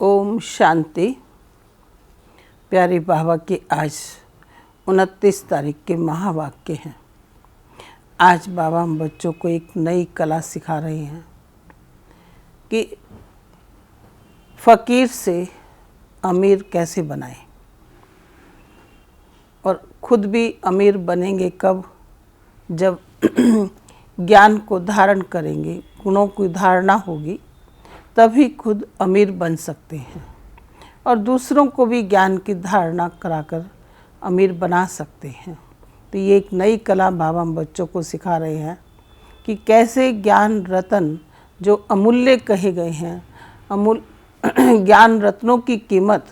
ओम शांति। प्यारे बाबा के आज 29 तारीख के महावाक्य हैं। आज बाबा हम बच्चों को एक नई कला सिखा रहे हैं कि फ़कीर से अमीर कैसे बनाएं और खुद भी अमीर बनेंगे कब, जब ज्ञान को धारण करेंगे, गुणों की धारणा होगी, तभी खुद अमीर बन सकते हैं और दूसरों को भी ज्ञान की धारणा कराकर अमीर बना सकते हैं। तो ये एक नई कला बाबा हम बच्चों को सिखा रहे हैं कि कैसे ज्ञान रत्न जो अमूल्य कहे गए हैं, ज्ञान रत्नों की कीमत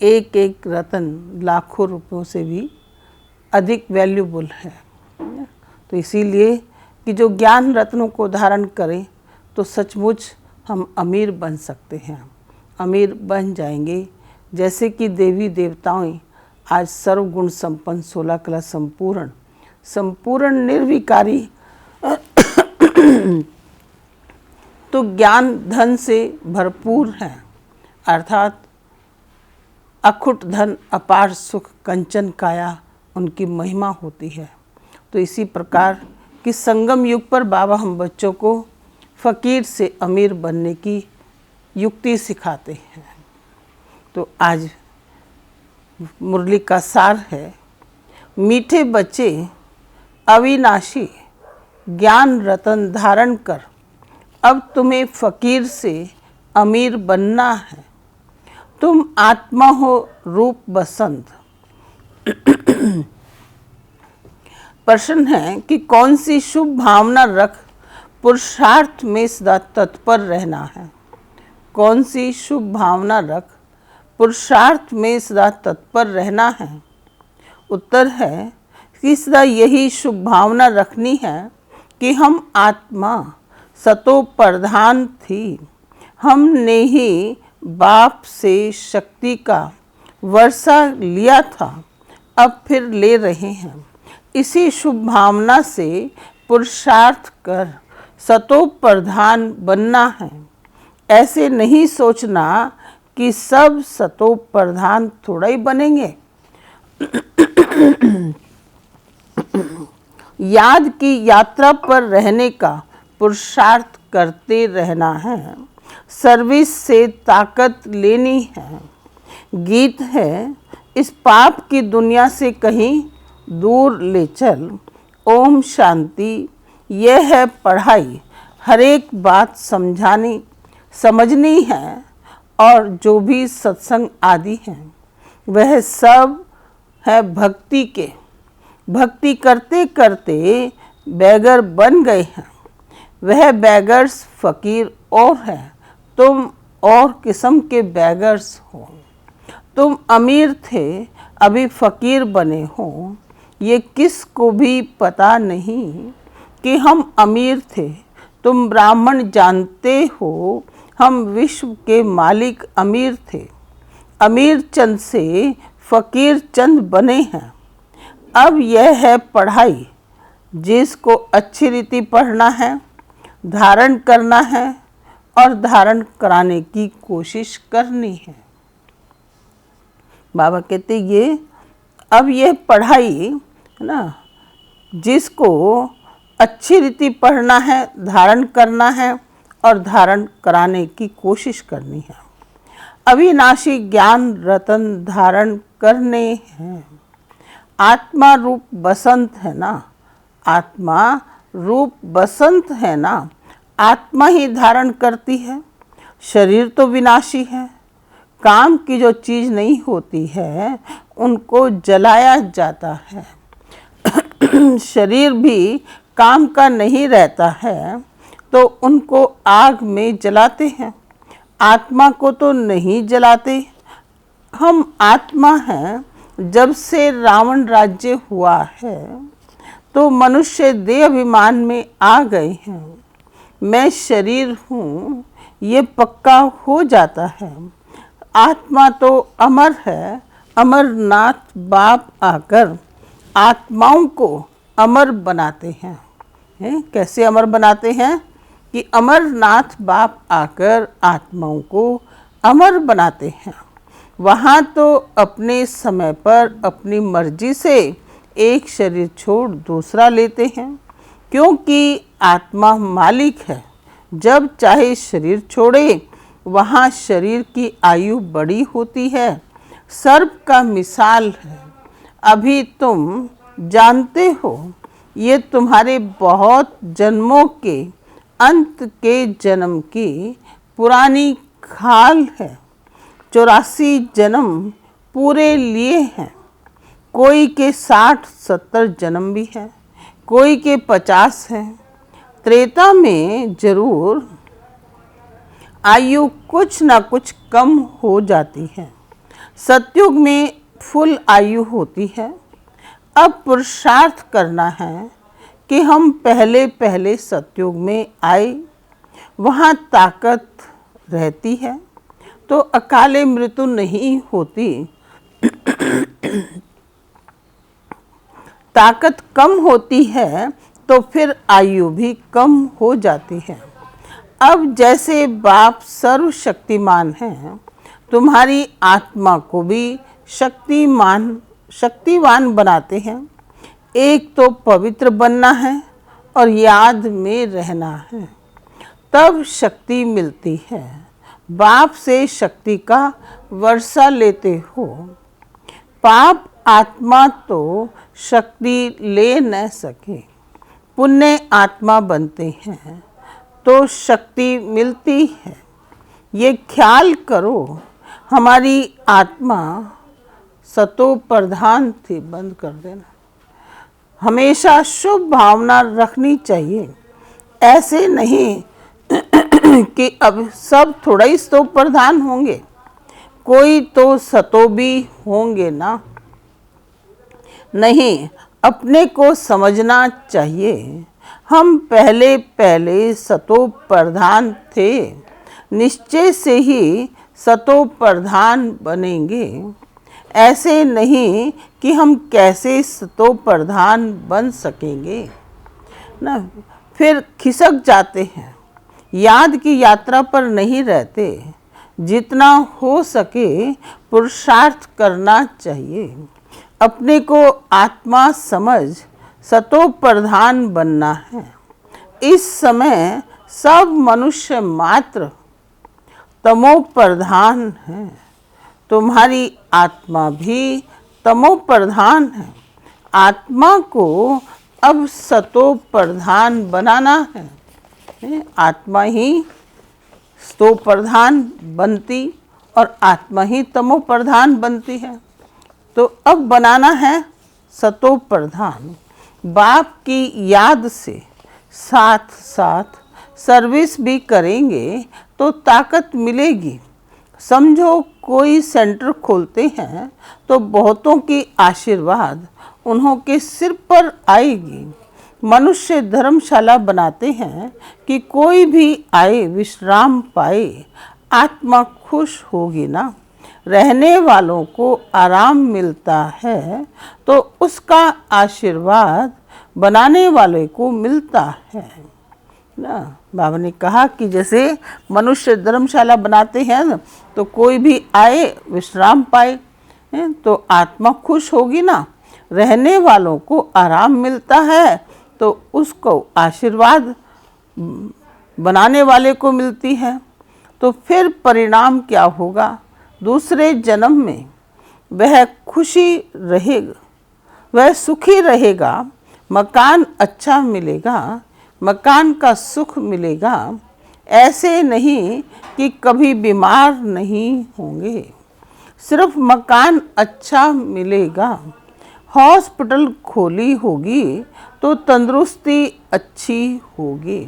एक एक रत्न लाखों रुपयों से भी अधिक वैल्यूबल है। तो इसीलिए कि जो ज्ञान रत्नों को धारण करें तो सचमुच हम अमीर बन सकते हैं, अमीर बन जाएंगे। जैसे कि देवी देवताएं आज सर्वगुण संपन्न 16 कला संपूर्ण निर्विकारी तो ज्ञान धन से भरपूर हैं, अर्थात अखुट धन, अपार सुख, कंचन काया उनकी महिमा होती है। तो इसी प्रकार कि संगम युग पर बाबा हम बच्चों को फ़कीर से अमीर बनने की युक्ति सिखाते हैं। तो आज मुरली का सार है, मीठे बच्चे अविनाशी ज्ञान रतन धारण कर, अब तुम्हें फ़कीर से अमीर बनना है। तुम आत्मा हो रूप बसंत। प्रश्न है कि कौन सी शुभ भावना रख पुरुषार्थ में सदा तत्पर रहना है। कौन सी शुभ भावना रख पुरुषार्थ में सदा तत्पर रहना है। उत्तर है कि सदा यही शुभ भावना रखनी है कि हम आत्मा सतो प्रधान थी, हमने ही बाप से शक्ति का वर्षा लिया था, अब फिर ले रहे हैं। इसी शुभ भावना से पुरुषार्थ कर सतो प्रधान बनना है। ऐसे नहीं सोचना कि सब सतो प्रधान थोड़ा ही बनेंगे। याद की यात्रा पर रहने का पुरुषार्थ करते रहना है। सर्विस से ताकत लेनी है। गीत है, इस पाप की दुनिया से कहीं दूर ले चल। ओम शांति। यह है पढ़ाई, हर एक बात समझनी है और जो भी सत्संग आदि हैं वह सब है भक्ति के। भक्ति करते करते बैगर बन गए हैं, वह बैगर्स फ़कीर और है, तुम और किस्म के बैगर्स हो। तुम अमीर थे, अभी फ़कीर बने हो, ये किस को भी पता नहीं कि हम अमीर थे। तुम ब्राह्मण जानते हो, हम विश्व के मालिक अमीर थे। अमीर चंद से फ़कीर चंद बने हैं। अब यह है पढ़ाई, जिसको अच्छी रीति पढ़ना है, धारण करना है और धारण कराने की कोशिश करनी है। बाबा कहते ये अब यह पढ़ाई है ना, जिसको अच्छी रीति पढ़ना है, धारण करना है और धारण कराने की कोशिश करनी है। अविनाशी ज्ञान रतन धारण करने हैं। आत्मा रूप बसंत है ना, आत्मा रूप बसंत है ना, आत्मा ही धारण करती है। शरीर तो विनाशी है, काम की जो चीज़ नहीं होती है उनको जलाया जाता है। शरीर भी काम का नहीं रहता है तो उनको आग में जलाते हैं, आत्मा को तो नहीं जलाते। हम आत्मा हैं। जब से रावण राज्य हुआ है तो मनुष्य देह अभिमान में आ गए हैं। मैं शरीर हूँ ये पक्का हो जाता है। आत्मा तो अमर है। अमरनाथ बाप आकर आत्माओं को अमर बनाते हैं। कैसे अमर बनाते हैं कि अमरनाथ बाप आकर आत्माओं को अमर बनाते हैं। वहाँ तो अपने समय पर अपनी मर्जी से एक शरीर छोड़ दूसरा लेते हैं, क्योंकि आत्मा मालिक है। जब चाहे शरीर छोड़े, वहाँ शरीर की आयु बड़ी होती है। सर्प का मिसाल है। अभी तुम जानते हो, ये तुम्हारे बहुत जन्मों के अंत के जन्म की पुरानी खाल है। 84 जन्म पूरे लिए हैं। कोई के 60-70 जन्म भी हैं, कोई के 50 हैं। त्रेता में जरूर आयु कुछ ना कुछ कम हो जाती है। सतयुग में फुल आयु होती है। अब पुरुषार्थ करना है कि हम पहले पहले सतयुग में आए। वहाँ ताकत रहती है तो अकाले मृत्यु नहीं होती। ताकत कम होती है तो फिर आयु भी कम हो जाती है। अब जैसे बाप सर्वशक्तिमान हैं, तुम्हारी आत्मा को भी शक्तिवान बनाते हैं। एक तो पवित्र बनना है और याद में रहना है, तब शक्ति मिलती है। बाप से शक्ति का वर्षा लेते हो। पाप आत्मा तो शक्ति ले न सके, पुण्य आत्मा बनते हैं तो शक्ति मिलती है। ये ख्याल करो, हमारी आत्मा सतो प्रधान थी। बंद कर देना। हमेशा शुभ भावना रखनी चाहिए। ऐसे नहीं कि अब सब थोड़ा ही सतो प्रधान होंगे, कोई तो सतो भी होंगे ना। नहीं, अपने को समझना चाहिए। हम पहले पहले सतो प्रधान थे, निश्चय से ही सतो प्रधान बनेंगे। ऐसे नहीं कि हम कैसे सतो प्रधान बन सकेंगे ना, फिर खिसक जाते हैं। याद की यात्रा पर नहीं रहते। जितना हो सके पुरुषार्थ करना चाहिए। अपने को आत्मा समझ सतो प्रधान बनना है। इस समय सब मनुष्य मात्र तमो प्रधान है। तुम्हारी आत्मा भी तमो प्रधान है। आत्मा को अब सतो प्रधान बनाना है। आत्मा ही सतो प्रधान बनती और आत्मा ही तमो प्रधान बनती है। तो अब बनाना है सतो प्रधान। बाप की याद से साथ साथ सर्विस भी करेंगे तो ताकत मिलेगी। समझो कोई सेंटर खोलते हैं तो बहुतों की आशीर्वाद उन्हों के सिर पर आएगी। मनुष्य धर्मशाला बनाते हैं कि कोई भी आए विश्राम पाए। आत्मा खुश होगी ना। रहने वालों को आराम मिलता है तो उसका आशीर्वाद बनाने वाले को मिलता है ना। बाबा ने कहा कि जैसे मनुष्य धर्मशाला बनाते हैं ना, तो कोई भी आए विश्राम पाए तो आत्मा खुश होगी ना। रहने वालों को आराम मिलता है तो उसको आशीर्वाद बनाने वाले को मिलती है। तो फिर परिणाम क्या होगा? दूसरे जन्म में वह खुशी रहेगा, वह सुखी रहेगा। मकान अच्छा मिलेगा, मकान का सुख मिलेगा। ऐसे नहीं कि कभी बीमार नहीं होंगे। सिर्फ मकान अच्छा मिलेगा। हॉस्पिटल खोली होगी तो तंदुरुस्ती अच्छी होगी।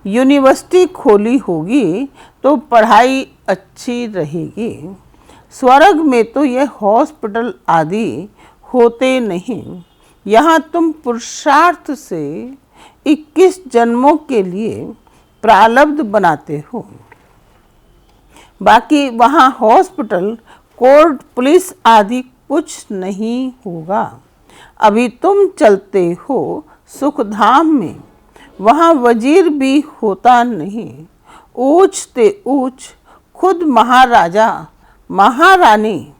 यूनिवर्सिटी खोली होगी तो पढ़ाई अच्छी रहेगी। स्वर्ग में तो यह हॉस्पिटल आदि होते नहीं। यहाँ तुम पुरुषार्थ से 21 जन्मों के लिए प्रारब्ध बनाते हो। बाकी वहाँ हॉस्पिटल, कोर्ट, पुलिस आदि कुछ नहीं होगा। अभी तुम चलते हो सुखधाम में, वहाँ वजीर भी होता नहीं। ऊंच ते ऊंच खुद महाराजा महारानी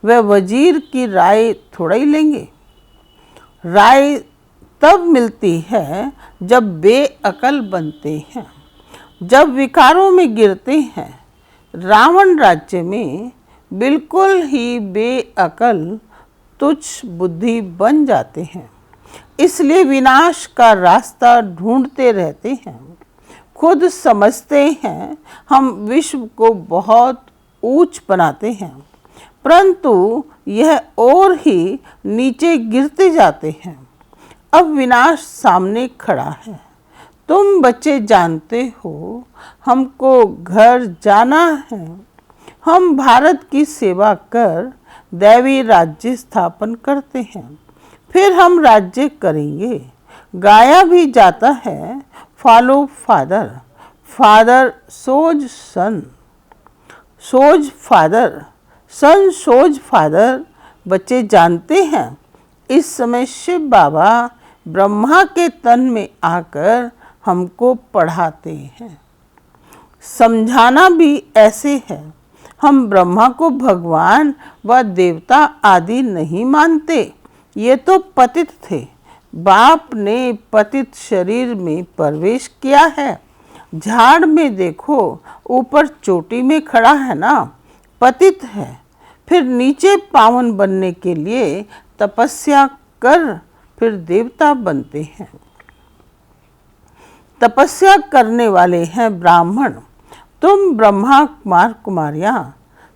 व वजीर की राय थोड़ा ही लेंगे। राय तब मिलती है जब बेअकल बनते हैं, जब विकारों में गिरते हैं। रावण राज्य में बिल्कुल ही बेअकल तुच्छ बुद्धि बन जाते हैं, इसलिए विनाश का रास्ता ढूंढते रहते हैं। खुद समझते हैं हम विश्व को बहुत ऊंच बनाते हैं, परंतु यह और ही नीचे गिरते जाते हैं। अब विनाश सामने खड़ा है। तुम बच्चे जानते हो हमको घर जाना है। हम भारत की सेवा कर दैवी राज्य स्थापन करते हैं, फिर हम राज्य करेंगे। गाया भी जाता है, फॉलो फादर, फादर सोज सन, सोज फादर, सन सोज फादर। बच्चे जानते हैं इस समय शिव बाबा ब्रह्मा के तन में आकर हमको पढ़ाते हैं। समझाना भी ऐसे है। हम ब्रह्मा को भगवान व देवता आदि नहीं मानते, ये तो पतित थे। बाप ने पतित शरीर में प्रवेश किया है। झाड़ में देखो, ऊपर चोटी में खड़ा है ना, पतित है। फिर नीचे पावन बनने के लिए तपस्या कर फिर देवता बनते हैं। तपस्या करने वाले हैं ब्राह्मण। तुम ब्रह्मा कुमार कुमारियां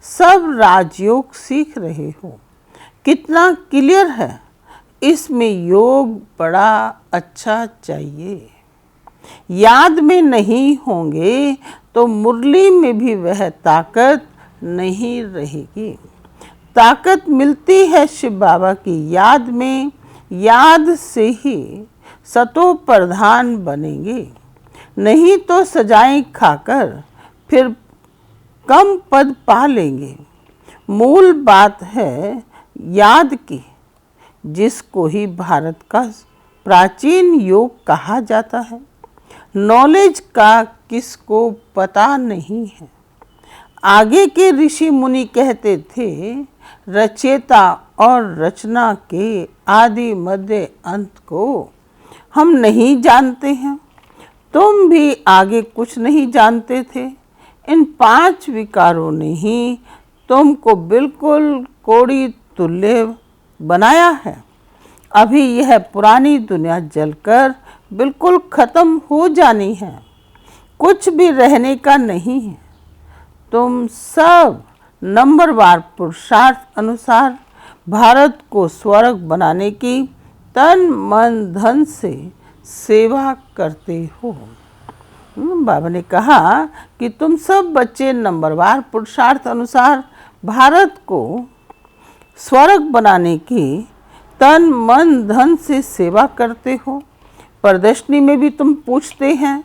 सब राजयोग सीख रहे हो। कितना क्लियर है, इसमें योग बड़ा अच्छा चाहिए। याद में नहीं होंगे तो मुरली में भी वह ताकत नहीं रहेगी। ताकत मिलती है शिव बाबा की याद में। याद से ही सतो प्रधान बनेंगे, नहीं तो सजाएं खाकर फिर कम पद पा लेंगे। मूल बात है याद की, जिसको ही भारत का प्राचीन योग कहा जाता है। नॉलेज का किसको पता नहीं है। आगे के ऋषि मुनि कहते थे, रचेता और रचना के आदि मध्य अंत को हम नहीं जानते हैं। तुम भी आगे कुछ नहीं जानते थे। इन 5 विकारों ने ही तुमको बिल्कुल कोड़ी तुल्य बनाया है। अभी यह पुरानी दुनिया जलकर बिल्कुल खत्म हो जानी है, कुछ भी रहने का नहीं है। तुम सब नंबरवार पुरुषार्थ अनुसार भारत को स्वर्ग बनाने की तन मन धन से सेवा करते हो। बाबा ने कहा कि तुम सब बच्चे नंबरवार पुरुषार्थ अनुसार भारत को स्वर्ग बनाने की तन मन धन से सेवा करते हो। प्रदर्शनी में भी तुम पूछते हैं,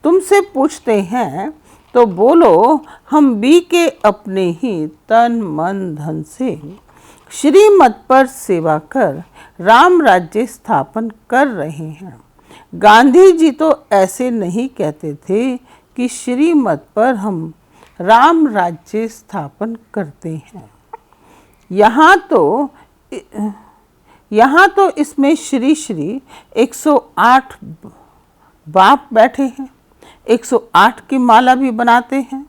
तुमसे पूछते हैं तो बोलो हम भी के अपने ही तन मन धन से श्रीमत पर सेवा कर राम राज्य स्थापन कर रहे हैं। गांधी जी तो ऐसे नहीं कहते थे कि श्रीमत पर हम राम राज्य स्थापन करते हैं। यहाँ तो इसमें श्री श्री 108 बाप बैठे हैं, 108 की माला भी बनाते हैं।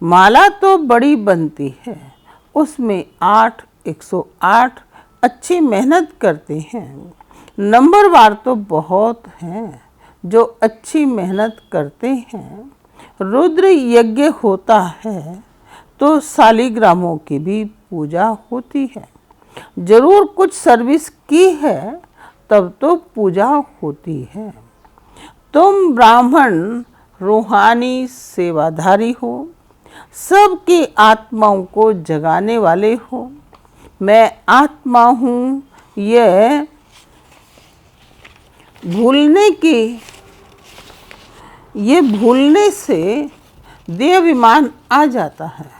माला तो बड़ी बनती है, उसमें 108 अच्छी मेहनत करते हैं। नंबरवार तो बहुत हैं जो अच्छी मेहनत करते हैं। रुद्र यज्ञ होता है तो शालिग्रामों की भी पूजा होती है। जरूर कुछ सर्विस की है तब तो पूजा होती है। तुम ब्राह्मण रूहानी सेवाधारी हो, सबकी आत्माओं को जगाने वाले हो। मैं आत्मा हूँ, यह भूलने से देहाभिमान आ जाता है।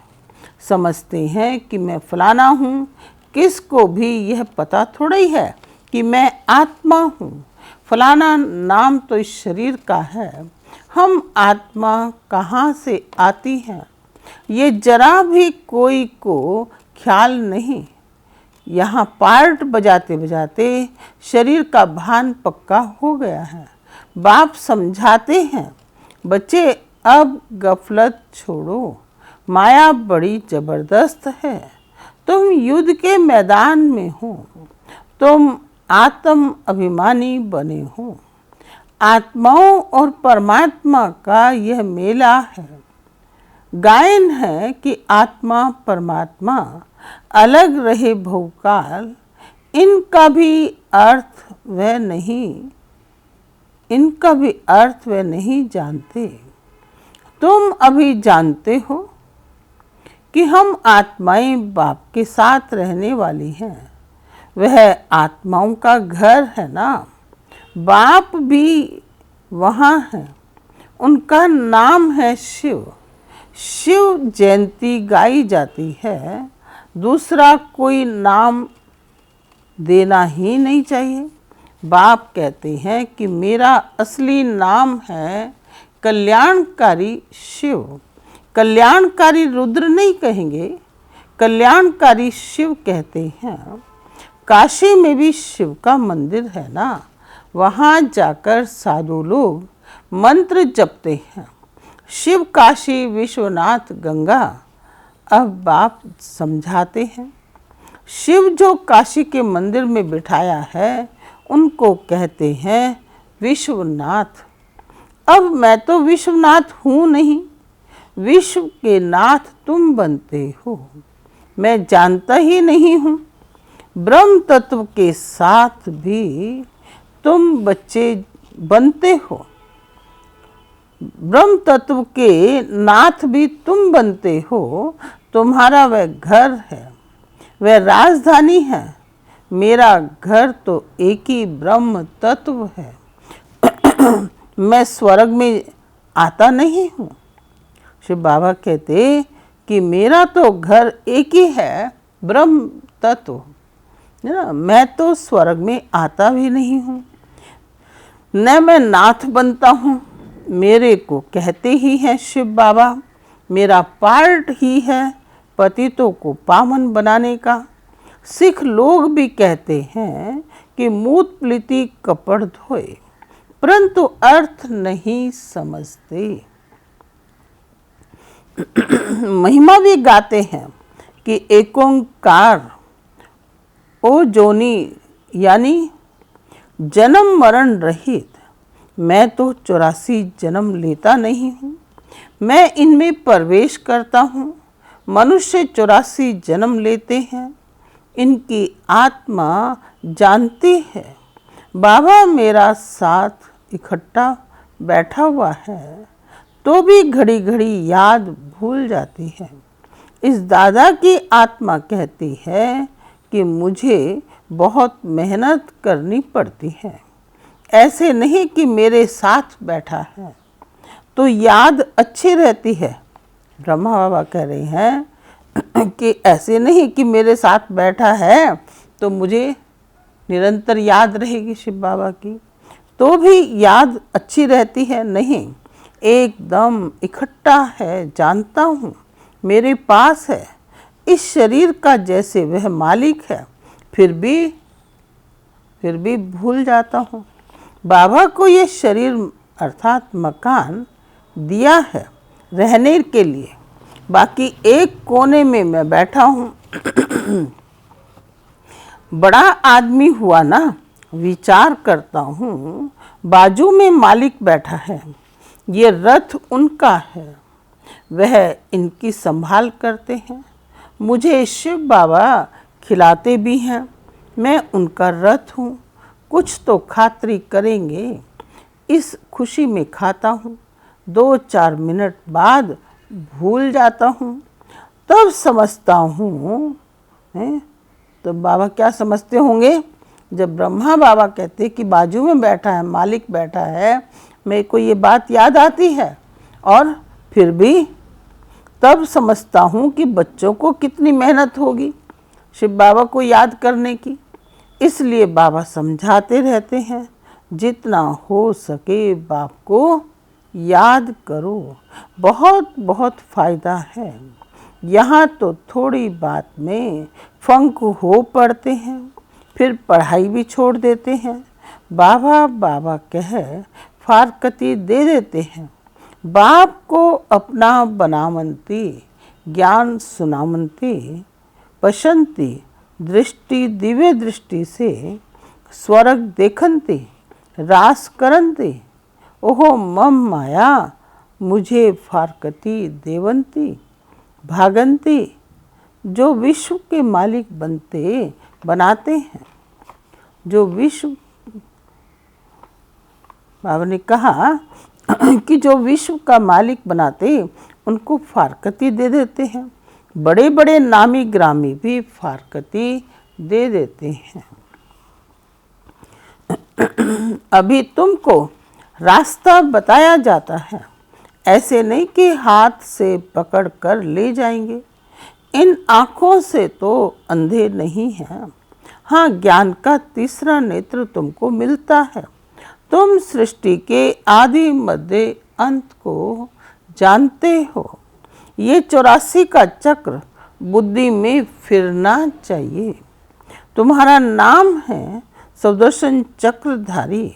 समझते हैं कि मैं फलाना हूँ, किसको भी यह पता थोड़ा ही है कि मैं आत्मा हूँ। फलाना नाम तो इस शरीर का है, हम आत्मा कहाँ से आती है ये जरा भी कोई को ख्याल नहीं। यहाँ पार्ट बजाते बजाते शरीर का भान पक्का हो गया है। बाप समझाते हैं, बच्चे अब गफलत छोड़ो, माया बड़ी जबरदस्त है। तुम युद्ध के मैदान में हो, तुम आत्म अभिमानी बने हो। आत्माओं और परमात्मा का यह मेला है। गायन है कि आत्मा परमात्मा अलग रहे बहुकाल, इनका भी अर्थ वह नहीं जानते। तुम अभी जानते हो कि हम आत्माएं बाप के साथ रहने वाली हैं। वह आत्माओं का घर है ना, बाप भी वहाँ है। उनका नाम है शिव। शिव जयंती गाई जाती है, दूसरा कोई नाम देना ही नहीं चाहिए। बाप कहते हैं कि मेरा असली नाम है कल्याणकारी शिव। कल्याणकारी रुद्र नहीं कहेंगे, कल्याणकारी शिव कहते हैं। काशी में भी शिव का मंदिर है ना, वहाँ जाकर साधु लोग मंत्र जपते हैं। शिव, काशी, विश्वनाथ, गंगा। अब बाप समझाते हैं, शिव जो काशी के मंदिर में बिठाया है उनको कहते हैं विश्वनाथ। अब मैं तो विश्वनाथ हूँ नहीं, विश्व के नाथ तुम बनते हो। मैं जानता ही नहीं हूँ। ब्रह्म तत्व के साथ भी तुम बच्चे बनते हो। ब्रह्म तत्व के नाथ भी तुम बनते हो। तुम्हारा वह घर है, वह राजधानी है। मेरा घर तो एक ही ब्रह्म तत्व है। मैं स्वर्ग में आता नहीं हूँ। शिव बाबा कहते कि मेरा तो घर एक ही है, ब्रह्म तत्व है ना। मैं तो स्वर्ग में आता भी नहीं हूँ, न मैं नाथ बनता हूँ। मेरे को कहते ही हैं शिव बाबा, मेरा पार्ट ही है पतितों को पावन बनाने का। सिख लोग भी कहते हैं कि मूत प्लीति कपड़ धोए, परंतु अर्थ नहीं समझते। महिमा भी गाते हैं कि एकोंकार ओ जोनी, यानी जन्म मरण रहित। मैं तो 84 जन्म लेता नहीं हूँ, मैं इनमें प्रवेश करता हूँ। मनुष्य 84 जन्म लेते हैं, इनकी आत्मा जानती है। बाबा मेरा साथ इकट्ठा बैठा हुआ है तो भी घड़ी घड़ी याद भूल जाती है। इस दादा की आत्मा कहती है कि मुझे बहुत मेहनत करनी पड़ती है। ऐसे नहीं कि मेरे साथ बैठा है तो याद अच्छी रहती है। ब्रह्मा बाबा कह रहे हैं कि ऐसे नहीं कि मेरे साथ बैठा है तो मुझे निरंतर याद रहेगी शिव बाबा की, तो भी याद अच्छी रहती है। नहीं, एकदम इकट्ठा है, जानता हूँ मेरे पास है। इस शरीर का जैसे वह मालिक है, फिर भी भूल जाता हूँ। बाबा को ये शरीर अर्थात मकान दिया है रहने के लिए, बाकी एक कोने में मैं बैठा हूँ। बड़ा आदमी हुआ ना, विचार करता हूँ बाजू में मालिक बैठा है, ये रथ उनका है, वह इनकी संभाल करते हैं। मुझे शिव बाबा खिलाते भी हैं, मैं उनका रथ हूँ। कुछ तो खातिरी करेंगे, इस खुशी में खाता हूँ। 2-4 मिनट बाद भूल जाता हूँ, तब समझता हूँ। तो बाबा क्या समझते होंगे? जब ब्रह्मा बाबा कहते कि बाजू में बैठा है मालिक बैठा है, मेरे को ये बात याद आती है और फिर भी तब समझता हूँ कि बच्चों को कितनी मेहनत होगी शिव बाबा को याद करने की। इसलिए बाबा समझाते रहते हैं, जितना हो सके बाप को याद करो, बहुत बहुत फ़ायदा है। यहाँ तो थोड़ी बात में फंक हो पड़ते हैं, फिर पढ़ाई भी छोड़ देते हैं। बाबा बाबा कह फारकती दे देते हैं। बाप को अपना बनावंती, ज्ञान सुनावंती, पशंती दृष्टि दिव्य दृष्टि से स्वर्ग देखंती, रास करंती, ओहो मम माया मुझे फारकती देवंती, भागंती। जो विश्व के मालिक बनाते हैं, जो विश्व, बाबा ने कहा कि जो विश्व का मालिक बनाते उनको फारकती दे देते हैं। बड़े बड़े नामी ग्रामी भी फारकती दे देते हैं। अभी तुमको रास्ता बताया जाता है, ऐसे नहीं कि हाथ से पकड़ कर ले जाएंगे। इन आँखों से तो अंधे नहीं हैं। हाँ, ज्ञान का तीसरा नेत्र तुमको मिलता है। तुम सृष्टि के आदि मध्य अंत को जानते हो। ये 84 का चक्र बुद्धि में फिरना चाहिए। तुम्हारा नाम है सुदर्शन चक्रधारी।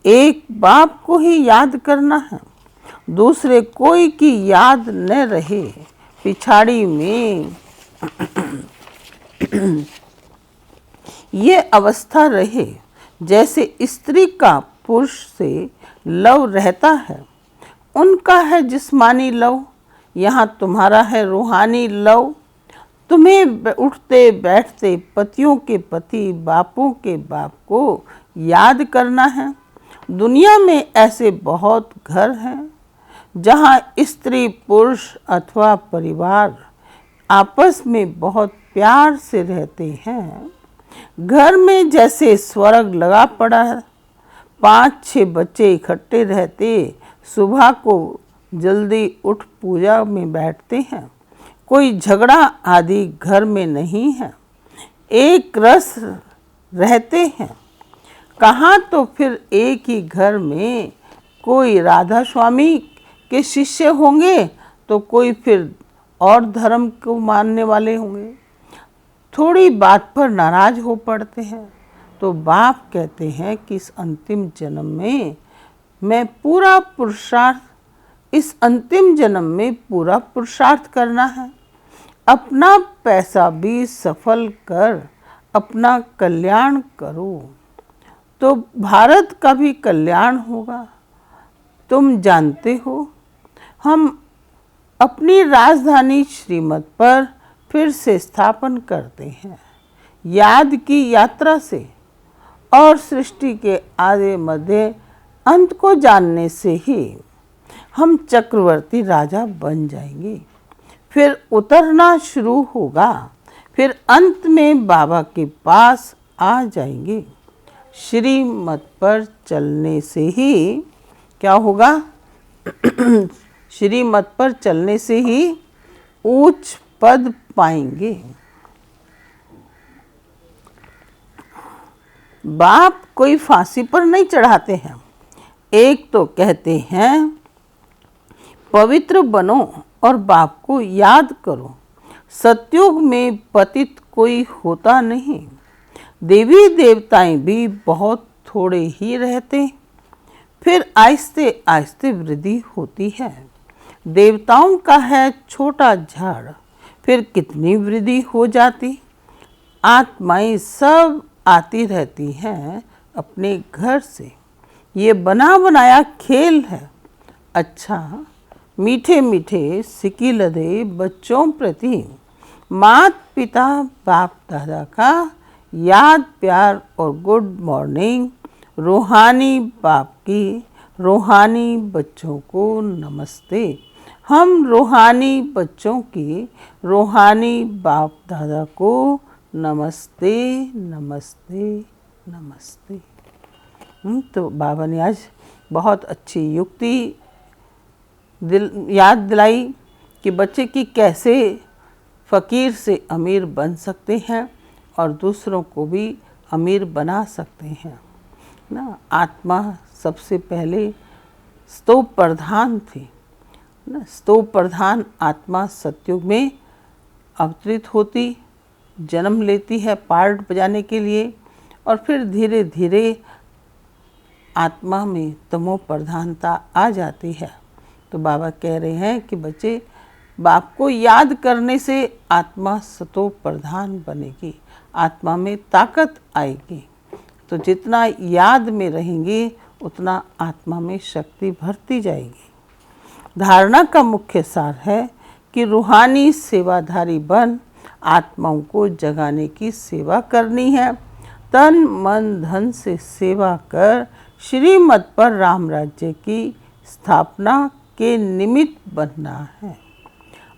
एक बाप को ही याद करना है, दूसरे कोई की याद न रहे। पिछाड़ी में ये अवस्था रहे जैसे स्त्री का पुरुष से लव रहता है। उनका है जिस्मानी लव, यहाँ तुम्हारा है रूहानी लव। तुम्हें उठते बैठते पतियों के पति, बापों के बाप को याद करना है। दुनिया में ऐसे बहुत घर हैं जहाँ स्त्री पुरुष अथवा परिवार आपस में बहुत प्यार से रहते हैं। घर में जैसे स्वर्ग लगा पड़ा है। 5-6 बच्चे इकट्ठे रहते, सुबह को जल्दी उठ पूजा में बैठते हैं। कोई झगड़ा आदि घर में नहीं है, एक रस रहते हैं। कहाँ तो फिर एक ही घर में कोई राधा स्वामी के शिष्य होंगे तो कोई फिर और धर्म को मानने वाले होंगे। थोड़ी बात पर नाराज हो पड़ते हैं तो बाप कहते हैं कि इस अंतिम जन्म में मैं पूरा पुरुषार्थ, इस अंतिम जन्म में पूरा पुरुषार्थ करना है। अपना पैसा भी सफल कर अपना कल्याण करो तो भारत का भी कल्याण होगा। तुम जानते हो, हम अपनी राजधानी श्रीमत पर फिर से स्थापन करते हैं याद की यात्रा से, और सृष्टि के आदि मध्य अंत को जानने से ही हम चक्रवर्ती राजा बन जाएंगे। फिर उतरना शुरू होगा, फिर अंत में बाबा के पास आ जाएंगे। श्रीमत पर चलने से ही क्या होगा? श्रीमत पर चलने से ही उच्च पद पाएंगे। बाप कोई फांसी पर नहीं चढ़ाते हैं। एक तो कहते हैं पवित्र बनो और बाप को याद करो। सतयुग में पतित कोई होता नहीं। देवी देवताएं भी बहुत थोड़े ही रहते, फिर आहिस्ते आहिस्ते वृद्धि होती है। देवताओं का है छोटा झाड़, फिर कितनी वृद्धि हो जाती। आत्माएं सब आती रहती हैं अपने घर से। ये बना बनाया खेल है। अच्छा, मीठे मीठे सिक्की लदे बच्चों प्रति माता पिता बाप दादा का याद प्यार और गुड मॉर्निंग। रूहानी बाप की रूहानी बच्चों को नमस्ते। हम रूहानी बच्चों की रूहानी बाप दादा को नमस्ते नमस्ते नमस्ते। तो बाबा ने आज बहुत अच्छी युक्ति याद दिलाई कि बच्चे की कैसे फ़कीर से अमीर बन सकते हैं और दूसरों को भी अमीर बना सकते हैं ना। आत्मा सबसे पहले स्तोप प्रधान थी ना। स्तोप प्रधान आत्मा सतयुग में अवतरित होती, जन्म लेती है पार्ट बजाने के लिए, और फिर धीरे धीरे आत्मा में तमो प्रधानता आ जाती है। तो बाबा कह रहे हैं कि बच्चे, बाप को याद करने से आत्मा सतो प्रधान बनेगी, आत्मा में ताकत आएगी। तो जितना याद में रहेंगे उतना आत्मा में शक्ति भरती जाएगी। धारणा का मुख्य सार है कि रूहानी सेवाधारी बन आत्माओं को जगाने की सेवा करनी है। तन मन धन से सेवा कर श्रीमत पर राम राज्य की स्थापना के निमित्त बनना है।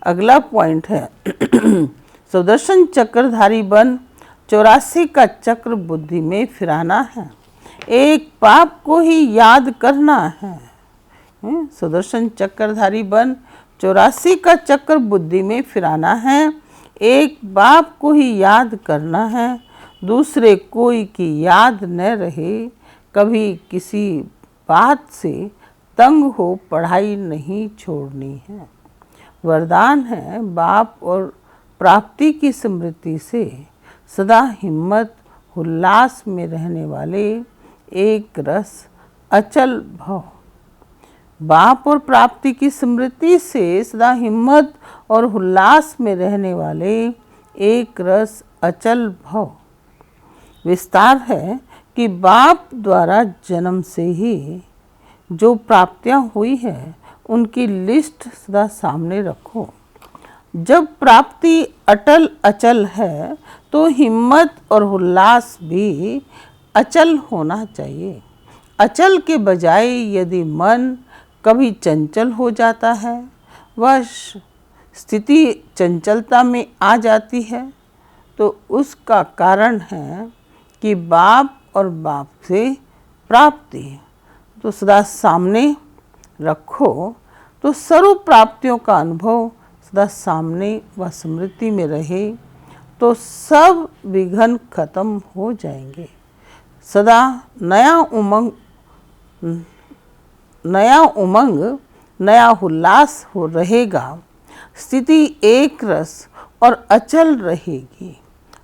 अगला पॉइंट है सुदर्शन चक्रधारी बन 84 का चक्र बुद्धि में फिराना है। एक पाप को ही याद करना है। सुदर्शन चक्रधारी बन 84 का चक्र बुद्धि में फिराना है। एक बाप को ही याद करना है, दूसरे कोई की याद न रहे। कभी किसी बात से तंग हो पढ़ाई नहीं छोड़नी है। वरदान है बाप और प्राप्ति की स्मृति से सदा हिम्मत उल्लास में रहने वाले एक रस अचल भव। बाप और प्राप्ति की स्मृति से सदा हिम्मत और उल्लास में रहने वाले एक रस अचल भव। विस्तार है कि बाप द्वारा जन्म से ही जो प्राप्तियां हुई है उनकी लिस्ट सदा सामने रखो। जब प्राप्ति अटल अचल है तो हिम्मत और उल्लास भी अचल होना चाहिए। अचल के बजाय यदि मन कभी चंचल हो जाता है, वह स्थिति चंचलता में आ जाती है, तो उसका कारण है कि बाप और बाप से प्राप्ति। तो सदा सामने रखो तो सर्व प्राप्तियों का अनुभव सदा सामने व स्मृति में रहे तो सब विघ्न खत्म हो जाएंगे। सदा नया उमंग नया उल्लास हो रहेगा। स्थिति एक रस और अचल रहेगी।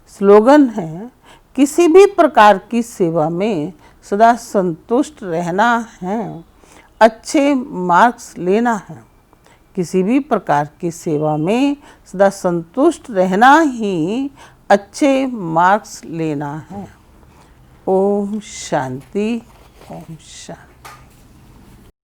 स्लोगन है किसी भी प्रकार की सेवा में सदा संतुष्ट रहना है, अच्छे मार्क्स लेना है। किसी भी प्रकार की सेवा में सदा संतुष्ट रहना ही अच्छे मार्क्स लेना है। ओम शांति, ओम शांति।